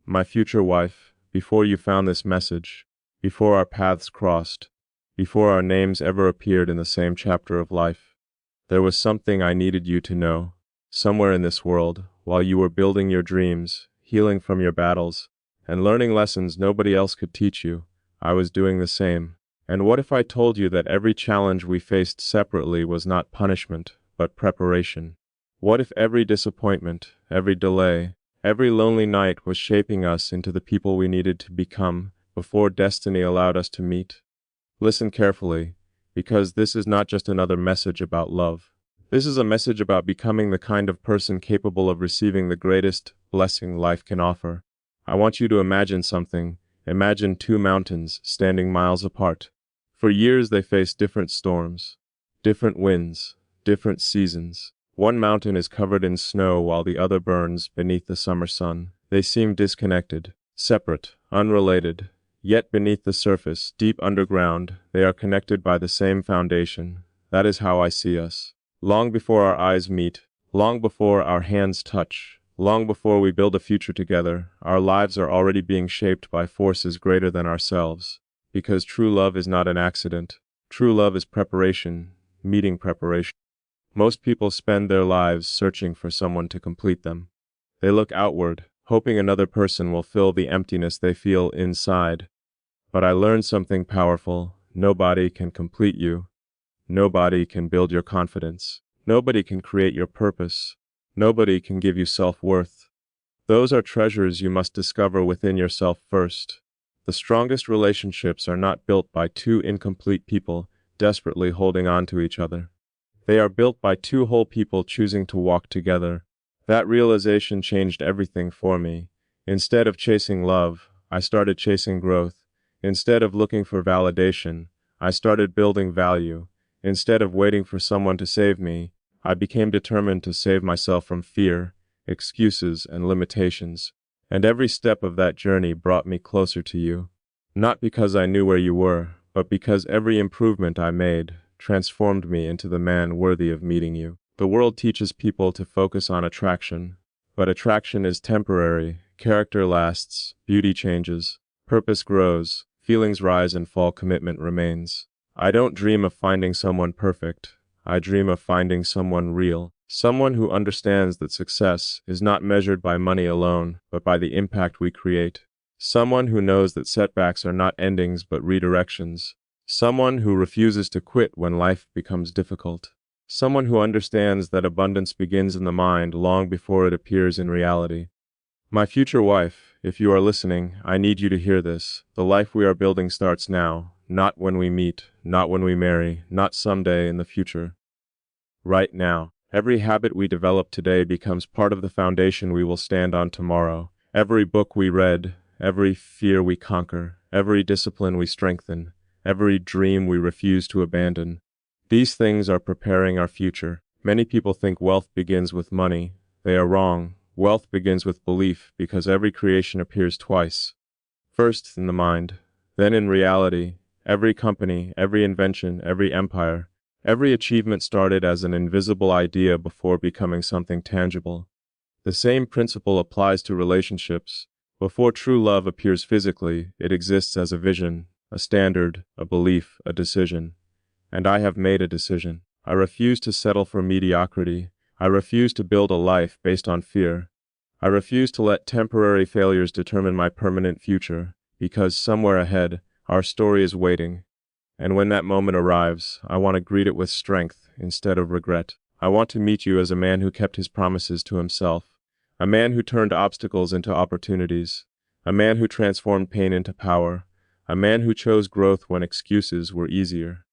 My future wife, before you found this message, before our paths crossed, before our names ever appeared in the same chapter of life, there was something I needed you to know. Somewhere in this world, while you were building your dreams, healing from your battles, and learning lessons nobody else could teach you, I was doing the same. And what if I told you that every challenge we faced separately was not punishment, but preparation? What if every disappointment, every delay, every lonely night was shaping us into the people we needed to become before destiny allowed us to meet? Listen carefully, because this is not just another message about love. This is a message about becoming the kind of person capable of receiving the greatest blessing life can offer. I want you to imagine something. Imagine two mountains standing miles apart. For years they faced different storms, different winds, different seasons. One mountain is covered in snow while the other burns beneath the summer sun. They seem disconnected, separate, unrelated. Yet beneath the surface, deep underground, they are connected by the same foundation. That is how I see us. Long before our eyes meet, long before our hands touch, long before we build a future together, our lives are already being shaped by forces greater than ourselves. Because true love is not an accident. True love is preparation, meeting preparation. Most people spend their lives searching for someone to complete them. They look outward, hoping another person will fill the emptiness they feel inside. But I learned something powerful. Nobody can complete you. Nobody can build your confidence. Nobody can create your purpose. Nobody can give you self-worth. Those are treasures you must discover within yourself first. The strongest relationships are not built by two incomplete people desperately holding on to each other. They are built by two whole people choosing to walk together. That realization changed everything for me. Instead of chasing love, I started chasing growth. Instead of looking for validation, I started building value. Instead of waiting for someone to save me, I became determined to save myself from fear, excuses, and limitations. And every step of that journey brought me closer to you. Not because I knew where you were, but because every improvement I made transformed me into the man worthy of meeting you. The world teaches people to focus on attraction, but attraction is temporary, character lasts, beauty changes, purpose grows, feelings rise and fall, commitment remains. I don't dream of finding someone perfect. I dream of finding someone real. Someone who understands that success is not measured by money alone, but by the impact we create. Someone who knows that setbacks are not endings but redirections. Someone who refuses to quit when life becomes difficult. Someone who understands that abundance begins in the mind long before it appears in reality. My future wife, if you are listening, I need you to hear this. The life we are building starts now, not when we meet, not when we marry, not someday in the future. Right now. Every habit we develop today becomes part of the foundation we will stand on tomorrow. Every book we read, every fear we conquer, every discipline we strengthen, every dream we refuse to abandon. These things are preparing our future. Many people think wealth begins with money. They are wrong. Wealth begins with belief, because every creation appears twice. First in the mind, then in reality. Every company, every invention, every empire, every achievement started as an invisible idea before becoming something tangible. The same principle applies to relationships. Before true love appears physically, it exists as a vision, a standard, a belief, a decision. And I have made a decision. I refuse to settle for mediocrity. I refuse to build a life based on fear. I refuse to let temporary failures determine my permanent future, because somewhere ahead, our story is waiting. And when that moment arrives, I want to greet it with strength instead of regret. I want to meet you as a man who kept his promises to himself, a man who turned obstacles into opportunities, a man who transformed pain into power, a man who chose growth when excuses were easier.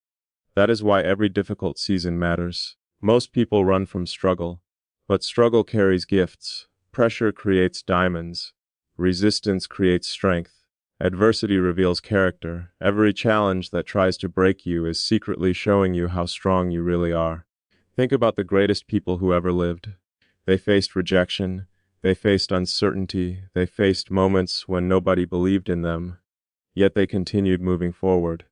That is why every difficult season matters. Most people run from struggle, but struggle carries gifts. Pressure creates diamonds. Resistance creates strength. Adversity reveals character. Every challenge that tries to break you is secretly showing you how strong you really are. Think about the greatest people who ever lived. They faced rejection. They faced uncertainty. They faced moments when nobody believed in them. Yet they continued moving forward.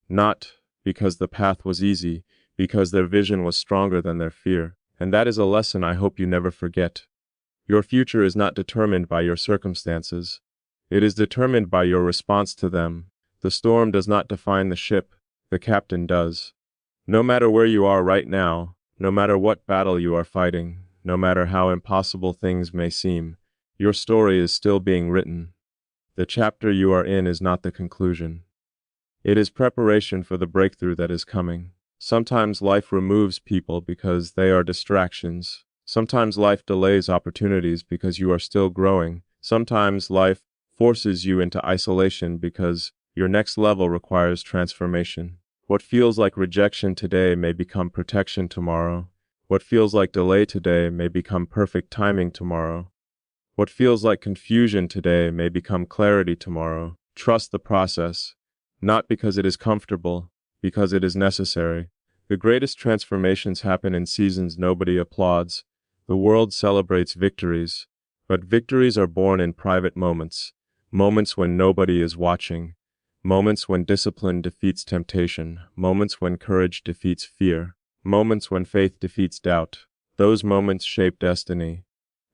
Not because the path was easy, because their vision was stronger than their fear. And that is a lesson I hope you never forget. Your future is not determined by your circumstances. It is determined by your response to them. The storm does not define the ship, the captain does. No matter where you are right now, no matter what battle you are fighting, no matter how impossible things may seem, your story is still being written. The chapter you are in is not the conclusion. It is preparation for the breakthrough that is coming. Sometimes life removes people because they are distractions. Sometimes life delays opportunities because you are still growing. Sometimes life forces you into isolation because your next level requires transformation. What feels like rejection today may become protection tomorrow. What feels like delay today may become perfect timing tomorrow. What feels like confusion today may become clarity tomorrow. Trust the process, not because it is comfortable, because it is necessary. The greatest transformations happen in seasons nobody applauds. The world celebrates victories, but victories are born in private moments, moments when nobody is watching, moments when discipline defeats temptation, moments when courage defeats fear, moments when faith defeats doubt. Those moments shape destiny.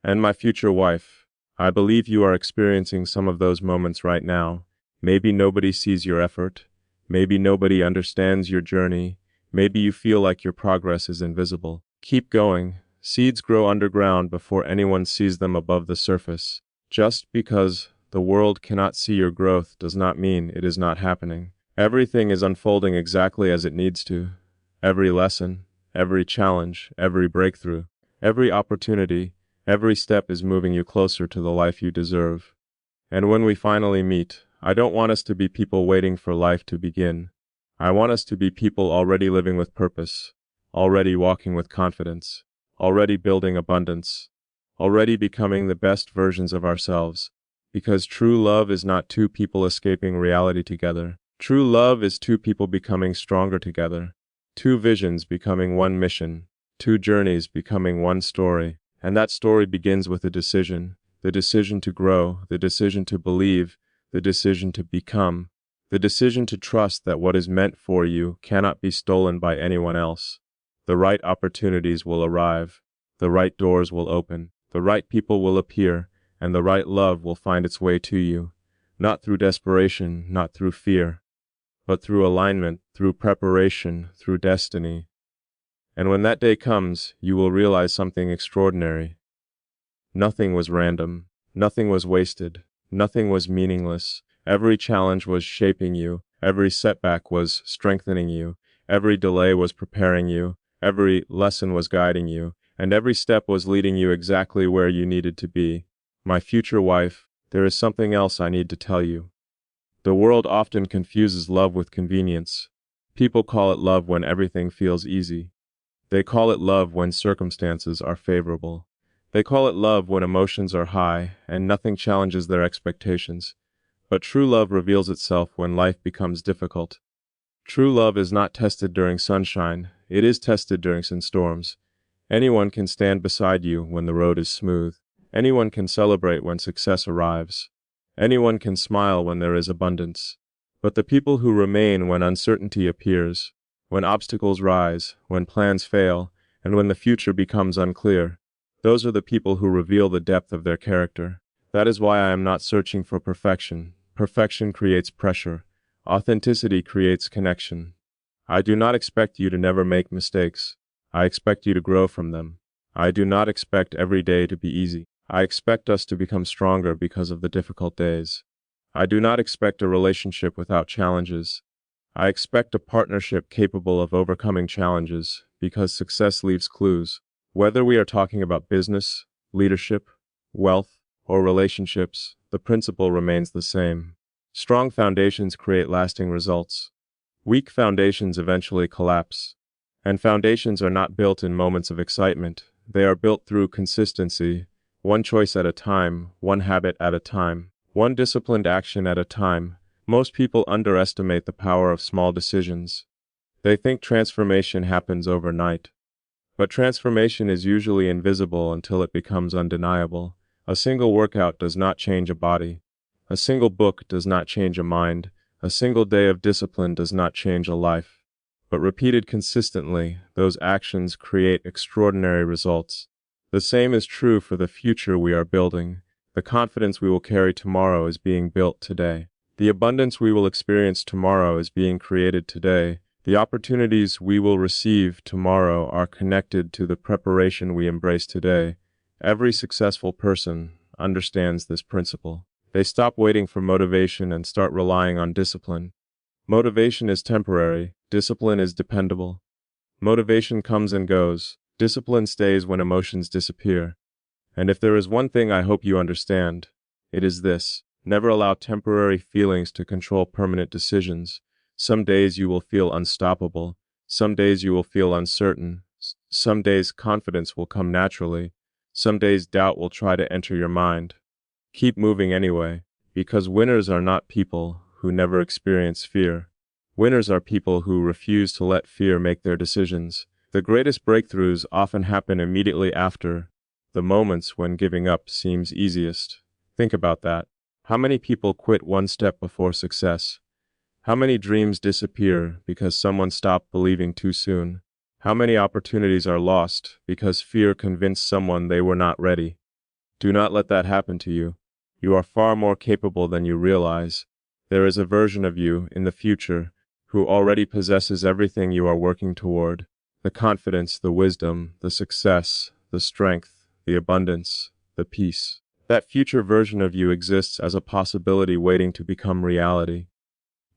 And my future wife, I believe you are experiencing some of those moments right now. Maybe nobody sees your effort. Maybe nobody understands your journey. Maybe you feel like your progress is invisible. Keep going. Seeds grow underground before anyone sees them above the surface. Just because the world cannot see your growth does not mean it is not happening. Everything is unfolding exactly as it needs to. Every lesson, every challenge, every breakthrough, every opportunity, every step is moving you closer to the life you deserve. And when we finally meet, I don't want us to be people waiting for life to begin. I want us to be people already living with purpose, already walking with confidence, already building abundance, already becoming the best versions of ourselves. Because true love is not two people escaping reality together. True love is two people becoming stronger together. Two visions becoming one mission. Two journeys becoming one story. And that story begins with a decision. The decision to grow, the decision to believe, the decision to become, the decision to trust that what is meant for you cannot be stolen by anyone else. The right opportunities will arrive, the right doors will open, the right people will appear, and the right love will find its way to you, not through desperation, not through fear, but through alignment, through preparation, through destiny. And when that day comes, you will realize something extraordinary. Nothing was random, nothing was wasted, nothing was meaningless. Every challenge was shaping you, every setback was strengthening you, every delay was preparing you, every lesson was guiding you, and every step was leading you exactly where you needed to be. My future wife, there is something else I need to tell you. The world often confuses love with convenience. People call it love when everything feels easy. They call it love when circumstances are favorable. They call it love when emotions are high and nothing challenges their expectations. But true love reveals itself when life becomes difficult. True love is not tested during sunshine, it is tested during some storms. Anyone can stand beside you when the road is smooth. Anyone can celebrate when success arrives. Anyone can smile when there is abundance. But the people who remain when uncertainty appears, when obstacles rise, when plans fail, and when the future becomes unclear, those are the people who reveal the depth of their character. That is why I am not searching for perfection. Perfection creates pressure. Authenticity creates connection. I do not expect you to never make mistakes. I expect you to grow from them. I do not expect every day to be easy. I expect us to become stronger because of the difficult days. I do not expect a relationship without challenges. I expect a partnership capable of overcoming challenges because success leaves clues. Whether we are talking about business, leadership, wealth, or relationships, the principle remains the same. Strong foundations create lasting results. Weak foundations eventually collapse. And foundations are not built in moments of excitement. They are built through consistency, one choice at a time, one habit at a time, one disciplined action at a time. Most people underestimate the power of small decisions. They think transformation happens overnight. But transformation is usually invisible until it becomes undeniable. A single workout does not change a body. A single book does not change a mind. A single day of discipline does not change a life. But repeated consistently, those actions create extraordinary results. The same is true for the future we are building. The confidence we will carry tomorrow is being built today. The abundance we will experience tomorrow is being created today. The opportunities we will receive tomorrow are connected to the preparation we embrace today. Every successful person understands this principle. They stop waiting for motivation and start relying on discipline. Motivation is temporary, discipline is dependable. Motivation comes and goes, discipline stays when emotions disappear. And if there is one thing I hope you understand, it is this: never allow temporary feelings to control permanent decisions. Some days you will feel unstoppable, some days you will feel uncertain, some days confidence will come naturally, some days doubt will try to enter your mind. Keep moving anyway, because winners are not people who never experience fear. Winners are people who refuse to let fear make their decisions. The greatest breakthroughs often happen immediately after the moments when giving up seems easiest. Think about that. How many people quit one step before success? How many dreams disappear because someone stopped believing too soon? How many opportunities are lost because fear convinced someone they were not ready? Do not let that happen to you. You are far more capable than you realize. There is a version of you in the future who already possesses everything you are working toward: the confidence, the wisdom, the success, the strength, the abundance, the peace. That future version of you exists as a possibility waiting to become reality.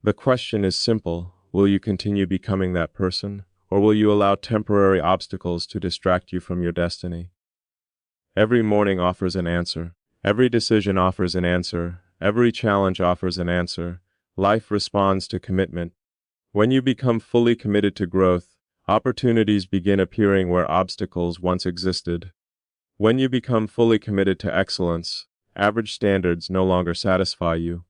The question is simple: will you continue becoming that person, or will you allow temporary obstacles to distract you from your destiny? Every morning offers an answer. Every decision offers an answer. Every challenge offers an answer. Life responds to commitment. When you become fully committed to growth, opportunities begin appearing where obstacles once existed. When you become fully committed to excellence, average standards no longer satisfy you.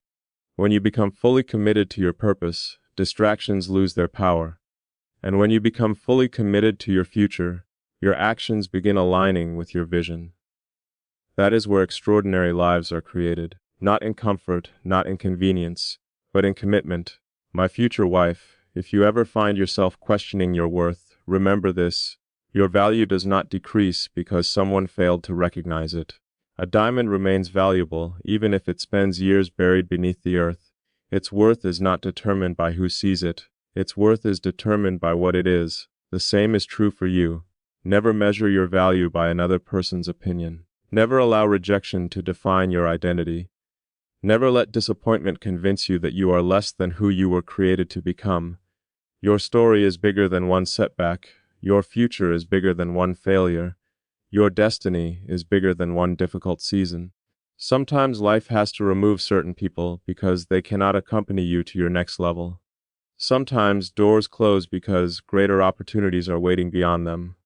When you become fully committed to your purpose, distractions lose their power. And when you become fully committed to your future, your actions begin aligning with your vision. That is where extraordinary lives are created, not in comfort, not in convenience, but in commitment. My future wife, if you ever find yourself questioning your worth, remember this: your value does not decrease because someone failed to recognize it. A diamond remains valuable even if it spends years buried beneath the earth. Its worth is not determined by who sees it. Its worth is determined by what it is. The same is true for you. Never measure your value by another person's opinion. Never allow rejection to define your identity. Never let disappointment convince you that you are less than who you were created to become. Your story is bigger than one setback. Your future is bigger than one failure. Your destiny is bigger than one difficult season. Sometimes life has to remove certain people because they cannot accompany you to your next level. Sometimes doors close because greater opportunities are waiting beyond them.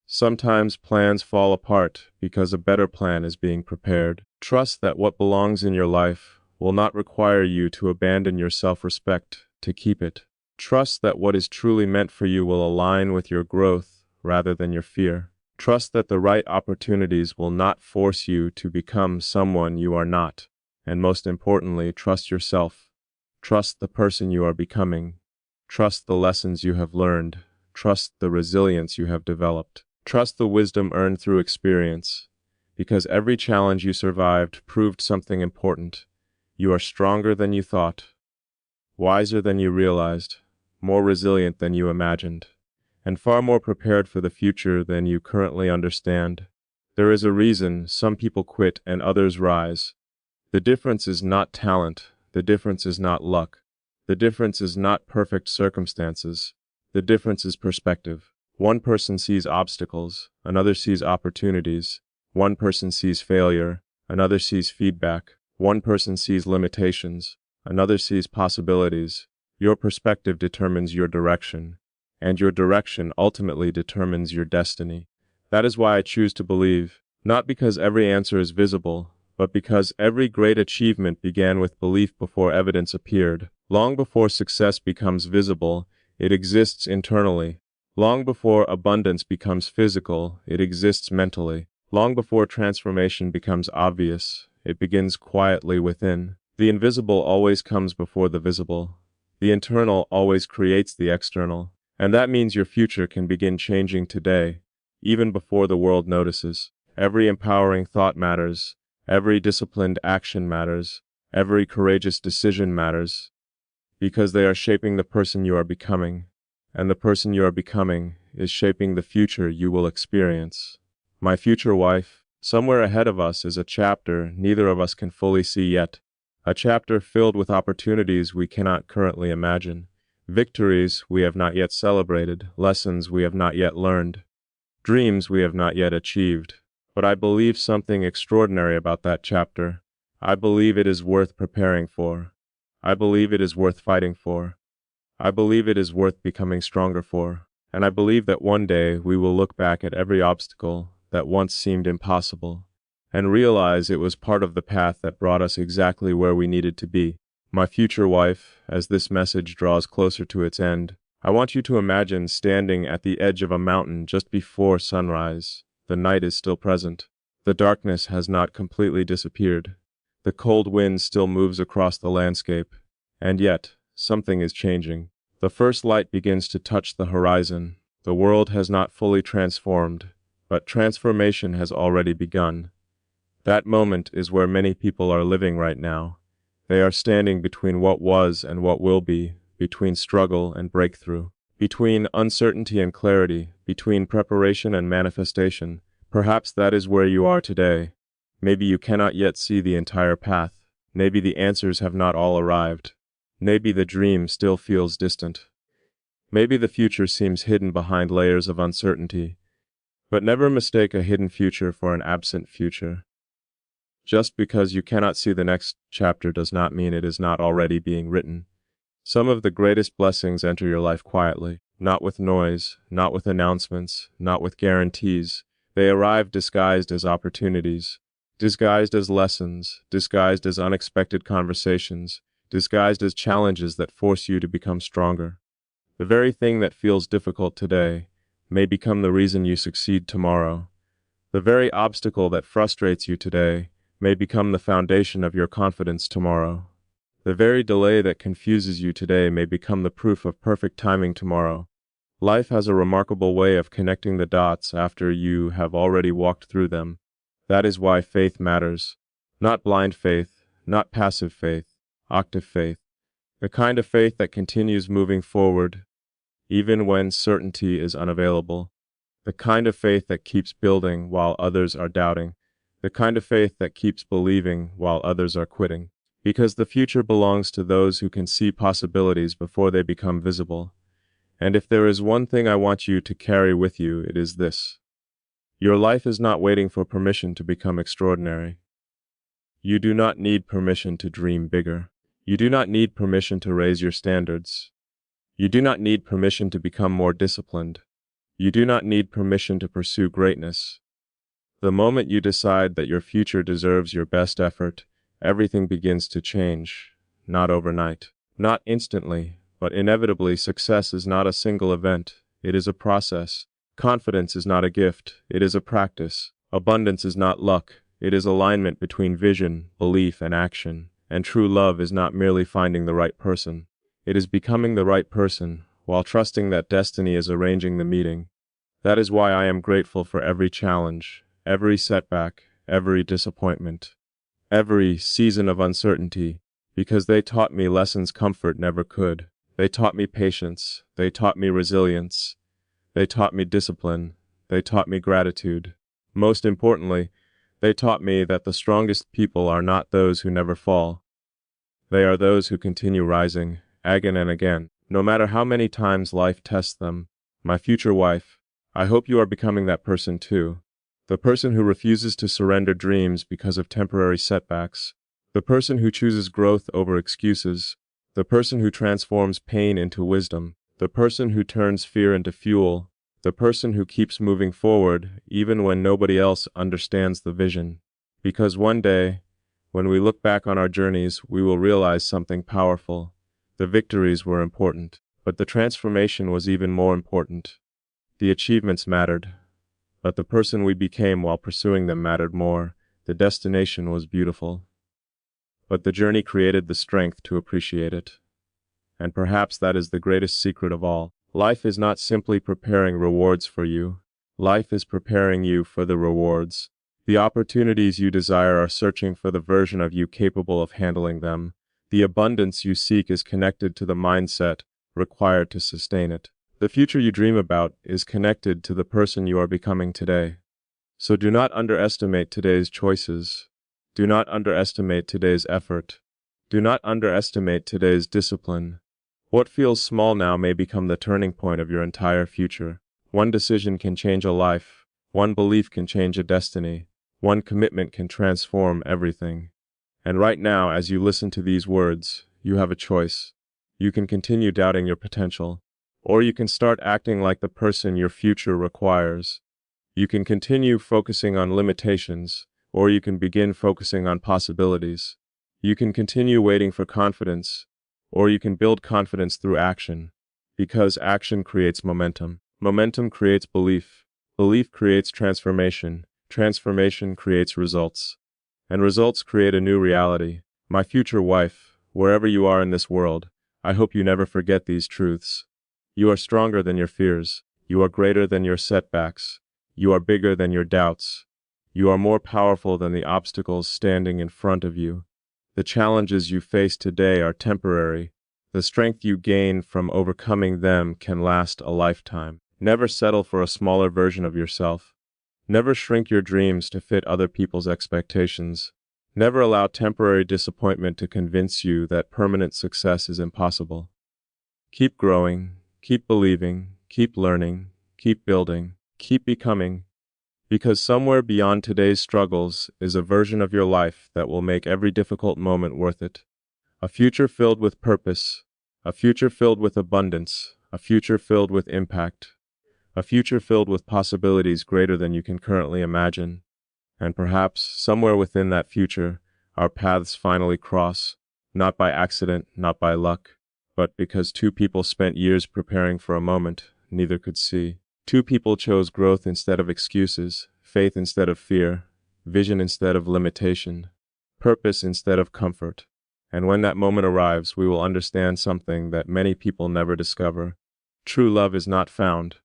Sometimes plans fall apart because a better plan is being prepared. Trust that what belongs in your life will not require you to abandon your self-respect to keep it. Trust that what is truly meant for you will align with your growth rather than your fear. Trust that the right opportunities will not force you to become someone you are not. And most importantly, trust yourself. Trust the person you are becoming. Trust the lessons you have learned. Trust the resilience you have developed. Trust the wisdom earned through experience. Because every challenge you survived proved something important. You are stronger than you thought, wiser than you realized, more resilient than you imagined, and far more prepared for the future than you currently understand. There is a reason some people quit and others rise. The difference is not talent. The difference is not luck. The difference is not perfect circumstances. The difference is perspective. One person sees obstacles, another sees opportunities. One person sees failure, another sees feedback. One person sees limitations, another sees possibilities. Your perspective determines your direction, and your direction ultimately determines your destiny. That is why I choose to believe, not because every answer is visible, but because every great achievement began with belief before evidence appeared. Long before success becomes visible, it exists internally. Long before abundance becomes physical, it exists mentally. Long before transformation becomes obvious, it begins quietly within. The invisible always comes before the visible. The internal always creates the external. And that means your future can begin changing today, even before the world notices. Every empowering thought matters. Every disciplined action matters. Every courageous decision matters, because they are shaping the person you are becoming, and the person you are becoming is shaping the future you will experience. My future wife, somewhere ahead of us is a chapter neither of us can fully see yet, a chapter filled with opportunities we cannot currently imagine, victories we have not yet celebrated, lessons we have not yet learned, dreams we have not yet achieved. But I believe something extraordinary about that chapter. I believe it is worth preparing for. I believe it is worth fighting for. I believe it is worth becoming stronger for. And I believe that one day we will look back at every obstacle that once seemed impossible and realize it was part of the path that brought us exactly where we needed to be. My future wife, as this message draws closer to its end, I want you to imagine standing at the edge of a mountain just before sunrise. The night is still present. The darkness has not completely disappeared. The cold wind still moves across the landscape. And yet, something is changing. The first light begins to touch the horizon. The world has not fully transformed, but transformation has already begun. That moment is where many people are living right now. They are standing between what was and what will be, between struggle and breakthrough, between uncertainty and clarity, between preparation and manifestation. Perhaps that is where you are today. Maybe you cannot yet see the entire path. Maybe the answers have not all arrived. Maybe the dream still feels distant. Maybe the future seems hidden behind layers of uncertainty. But never mistake a hidden future for an absent future. Just because you cannot see the next chapter does not mean it is not already being written. Some of the greatest blessings enter your life quietly, not with noise, not with announcements, not with guarantees. They arrive disguised as opportunities, disguised as lessons, disguised as unexpected conversations, disguised as challenges that force you to become stronger. The very thing that feels difficult today may become the reason you succeed tomorrow. The very obstacle that frustrates you today may become the foundation of your confidence tomorrow. The very delay that confuses you today may become the proof of perfect timing tomorrow. Life has a remarkable way of connecting the dots after you have already walked through them. That is why faith matters. Not blind faith, not passive faith, active faith. The kind of faith that continues moving forward, even when certainty is unavailable. The kind of faith that keeps building while others are doubting. The kind of faith that keeps believing while others are quitting. Because the future belongs to those who can see possibilities before they become visible. And if there is one thing I want you to carry with you, it is this. Your life is not waiting for permission to become extraordinary. You do not need permission to dream bigger. You do not need permission to raise your standards. You do not need permission to become more disciplined. You do not need permission to pursue greatness. The moment you decide that your future deserves your best effort, everything begins to change. Not overnight, not instantly, but inevitably. Success is not a single event, it is a process. Confidence is not a gift, it is a practice. Abundance is not luck, it is alignment between vision, belief, and action. And true love is not merely finding the right person. It is becoming the right person, while trusting that destiny is arranging the meeting. That is why I am grateful for every challenge, every setback, every disappointment, every season of uncertainty, because they taught me lessons comfort never could. They taught me patience, they taught me resilience, they taught me discipline, they taught me gratitude. Most importantly, they taught me that the strongest people are not those who never fall. They are those who continue rising, again and again, no matter how many times life tests them. My future wife, I hope you are becoming that person too. The person who refuses to surrender dreams because of temporary setbacks. The person who chooses growth over excuses. The person who transforms pain into wisdom. The person who turns fear into fuel. The person who keeps moving forward even when nobody else understands the vision. Because one day, when we look back on our journeys, we will realize something powerful. The victories were important, but the transformation was even more important. The achievements mattered, but the person we became while pursuing them mattered more. The destination was beautiful, but the journey created the strength to appreciate it. And perhaps that is the greatest secret of all. Life is not simply preparing rewards for you. Life is preparing you for the rewards. The opportunities you desire are searching for the version of you capable of handling them. The abundance you seek is connected to the mindset required to sustain it. The future you dream about is connected to the person you are becoming today. So do not underestimate today's choices. Do not underestimate today's effort. Do not underestimate today's discipline. What feels small now may become the turning point of your entire future. One decision can change a life. One belief can change a destiny. One commitment can transform everything. And right now, as you listen to these words, you have a choice. You can continue doubting your potential, or you can start acting like the person your future requires. You can continue focusing on limitations, or you can begin focusing on possibilities. You can continue waiting for confidence, or you can build confidence through action, because action creates momentum. Momentum creates belief. Belief creates transformation. Transformation creates results. And results create a new reality. My future wife, wherever you are in this world, I hope you never forget these truths. You are stronger than your fears. You are greater than your setbacks. You are bigger than your doubts. You are more powerful than the obstacles standing in front of you. The challenges you face today are temporary. The strength you gain from overcoming them can last a lifetime. Never settle for a smaller version of yourself. Never shrink your dreams to fit other people's expectations. Never allow temporary disappointment to convince you that permanent success is impossible. Keep growing, keep believing, keep learning, keep building, keep becoming, because somewhere beyond today's struggles is a version of your life that will make every difficult moment worth it. A future filled with purpose, a future filled with abundance, a future filled with impact. A future filled with possibilities greater than you can currently imagine. And perhaps, somewhere within that future, our paths finally cross, not by accident, not by luck, but because two people spent years preparing for a moment neither could see. Two people chose growth instead of excuses, faith instead of fear, vision instead of limitation, purpose instead of comfort. And when that moment arrives, we will understand something that many people never discover. True love is not found.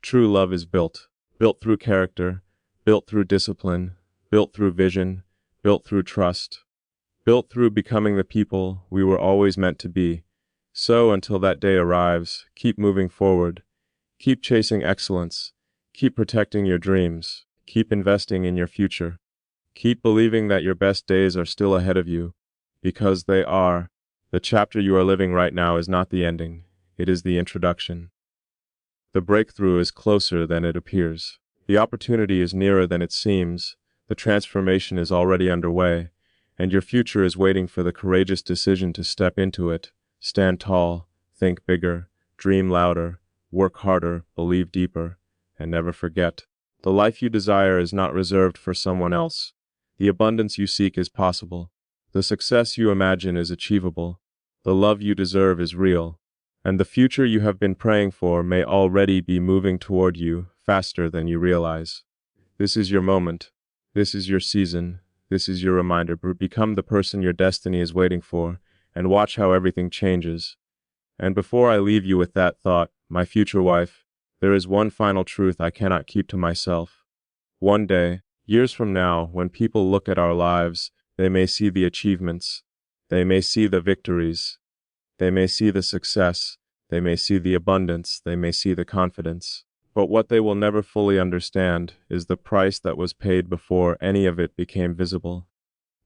True love is built through character, built through discipline, built through vision, built through trust, built through becoming the people we were always meant to be. So until that day arrives, keep moving forward, keep chasing excellence, keep protecting your dreams, keep investing in your future, keep believing that your best days are still ahead of you, because they are. The chapter you are living right now is not the ending, it is the introduction. The breakthrough is closer than it appears. The opportunity is nearer than it seems. The transformation is already underway, and your future is waiting for the courageous decision to step into it. Stand tall, think bigger, dream louder, work harder, believe deeper, and never forget. The life you desire is not reserved for someone else. The abundance you seek is possible. The success you imagine is achievable. The love you deserve is real. And the future you have been praying for may already be moving toward you faster than you realize. This is your moment. This is your season. This is your reminder. Become the person your destiny is waiting for, and watch how everything changes. And before I leave you with that thought, my future wife, there is one final truth I cannot keep to myself. One day, years from now, when people look at our lives, they may see the achievements. They may see the victories. They may see the success, they may see the abundance, they may see the confidence. But what they will never fully understand is the price that was paid before any of it became visible.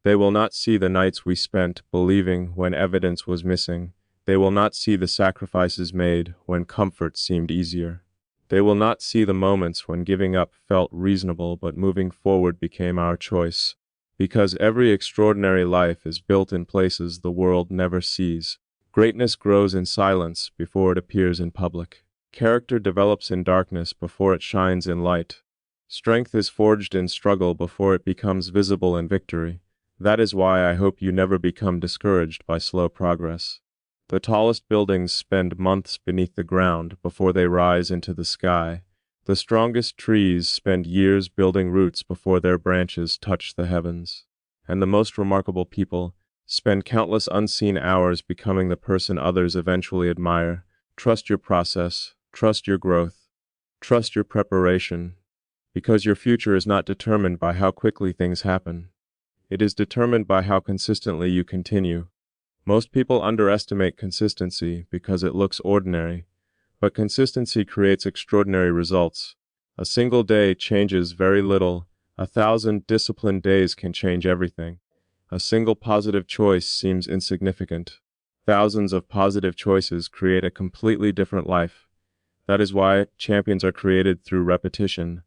They will not see the nights we spent believing when evidence was missing. They will not see the sacrifices made when comfort seemed easier. They will not see the moments when giving up felt reasonable but moving forward became our choice. Because every extraordinary life is built in places the world never sees. Greatness grows in silence before it appears in public. Character develops in darkness before it shines in light. Strength is forged in struggle before it becomes visible in victory. That is why I hope you never become discouraged by slow progress. The tallest buildings spend months beneath the ground before they rise into the sky. The strongest trees spend years building roots before their branches touch the heavens. And the most remarkable people spend countless unseen hours becoming the person others eventually admire. Trust your process, trust your growth, trust your preparation, Because your future is not determined by how quickly things happen. It is determined by how consistently you continue. Most people underestimate consistency because it looks ordinary, but consistency creates extraordinary results. A single day changes very little. 1,000 disciplined days can change everything. A single positive choice seems insignificant. Thousands of positive choices create a completely different life. That is why champions are created through repetition.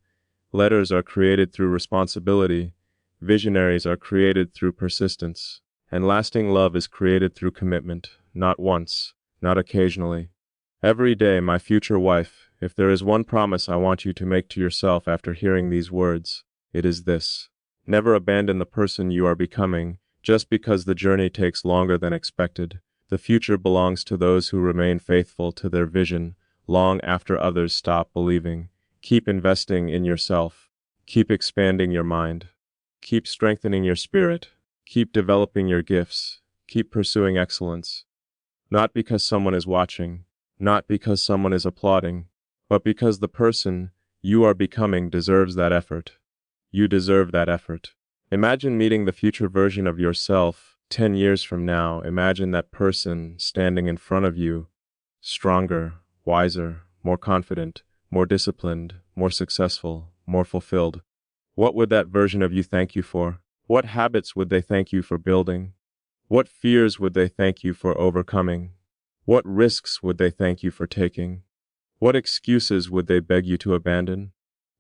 Letters are created through responsibility. Visionaries are created through persistence. And lasting love is created through commitment, not once, not occasionally. Every day, my future wife, if there is one promise I want you to make to yourself after hearing these words, it is this. Never abandon the person you are becoming, just because the journey takes longer than expected. The future belongs to those who remain faithful to their vision, long after others stop believing. Keep investing in yourself. Keep expanding your mind. Keep strengthening your spirit. Keep developing your gifts. Keep pursuing excellence. Not because someone is watching, not because someone is applauding, but because the person you are becoming deserves that effort. You deserve that effort. Imagine meeting the future version of yourself 10 years from now. Imagine that person standing in front of you, stronger, wiser, more confident, more disciplined, more successful, more fulfilled. What would that version of you thank you for? What habits would they thank you for building? What fears would they thank you for overcoming? What risks would they thank you for taking? What excuses would they beg you to abandon?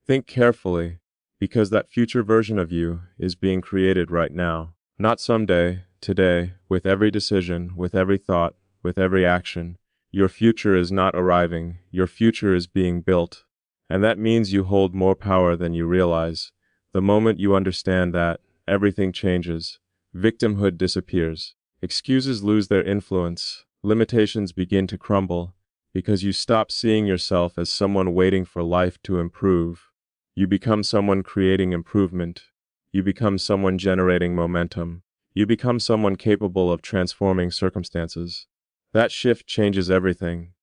Think carefully, because that future version of you is being created right now. Not someday, today, with every decision, with every thought, with every action. Your future is not arriving, your future is being built. And that means you hold more power than you realize. The moment you understand that, everything changes. Victimhood disappears. Excuses lose their influence. Limitations begin to crumble, because you stop seeing yourself as someone waiting for life to improve. You become someone creating improvement. You become someone generating momentum. You become someone capable of transforming circumstances. That shift changes everything.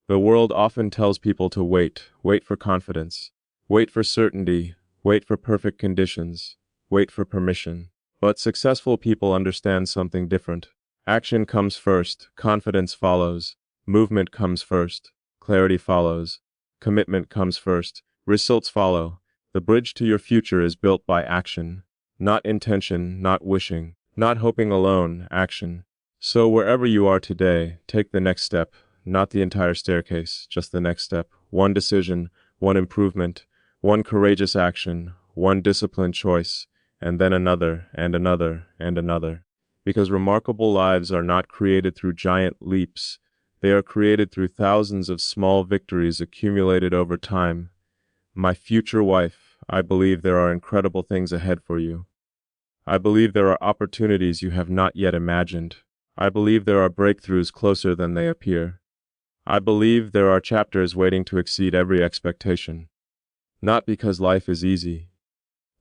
The world often tells people to wait for confidence, wait for certainty, wait for perfect conditions, wait for permission. But successful people understand something different. Action comes first, confidence follows, movement comes first, clarity follows, commitment comes first, results follow. The bridge to your future is built by action, not intention, not wishing, not hoping alone, action. So wherever you are today, take the next step, not the entire staircase, just the next step. One decision, one improvement, one courageous action, one disciplined choice, and then another, and another, and another. Because remarkable lives are not created through giant leaps. They are created through thousands of small victories accumulated over time. My future wife, I believe there are incredible things ahead for you. I believe there are opportunities you have not yet imagined. I believe there are breakthroughs closer than they appear. I believe there are chapters waiting to exceed every expectation. Not because life is easy,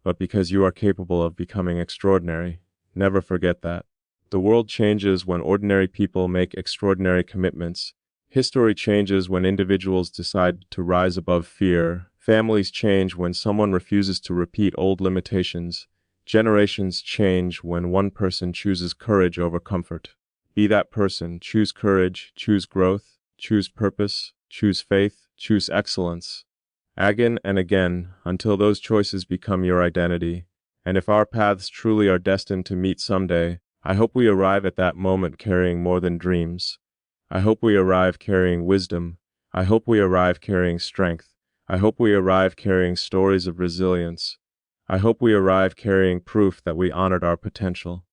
but because you are capable of becoming extraordinary. Never forget that. The world changes when ordinary people make extraordinary commitments. History changes when individuals decide to rise above fear. Families change when someone refuses to repeat old limitations. Generations change when one person chooses courage over comfort. Be that person. Choose courage, choose growth, choose purpose, choose faith, choose excellence. Again and again, until those choices become your identity. And if our paths truly are destined to meet someday, I hope we arrive at that moment carrying more than dreams. I hope we arrive carrying wisdom. I hope we arrive carrying strength. I hope we arrive carrying stories of resilience. I hope we arrive carrying proof that we honored our potential.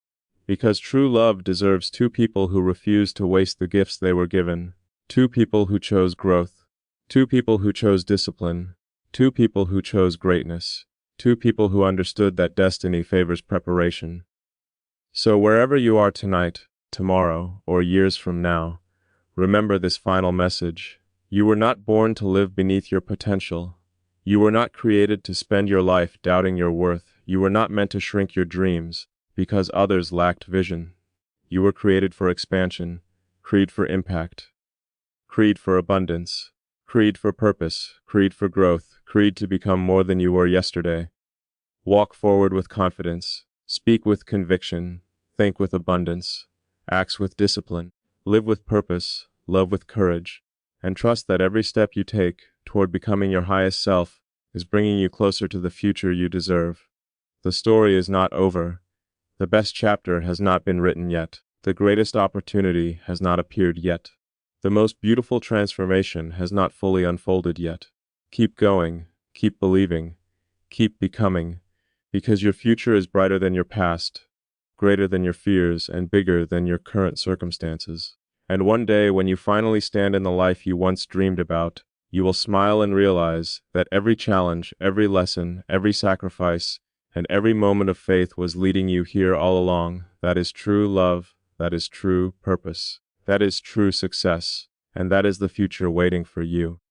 Because true love deserves two people who refuse to waste the gifts they were given. Two people who chose growth. Two people who chose discipline. Two people who chose greatness. Two people who understood that destiny favors preparation. So wherever you are tonight, tomorrow, or years from now, remember this final message. You were not born to live beneath your potential. You were not created to spend your life doubting your worth. You were not meant to shrink your dreams because others lacked vision. You were created for expansion, creed for impact, creed for abundance, Creed for purpose, creed for growth, creed to become more than you were yesterday. Walk forward with confidence, speak with conviction, think with abundance, act with discipline, live with purpose, love with courage, and trust that every step you take toward becoming your highest self is bringing you closer to the future you deserve. The story is not over. The best chapter has not been written yet. The greatest opportunity has not appeared yet. The most beautiful transformation has not fully unfolded yet. Keep going, keep believing, keep becoming, because your future is brighter than your past, greater than your fears, and bigger than your current circumstances. And one day, when you finally stand in the life you once dreamed about, you will smile and realize that every challenge, every lesson, every sacrifice, and every moment of faith was leading you here all along. That is true love, that is true purpose, that is true success, and that is the future waiting for you.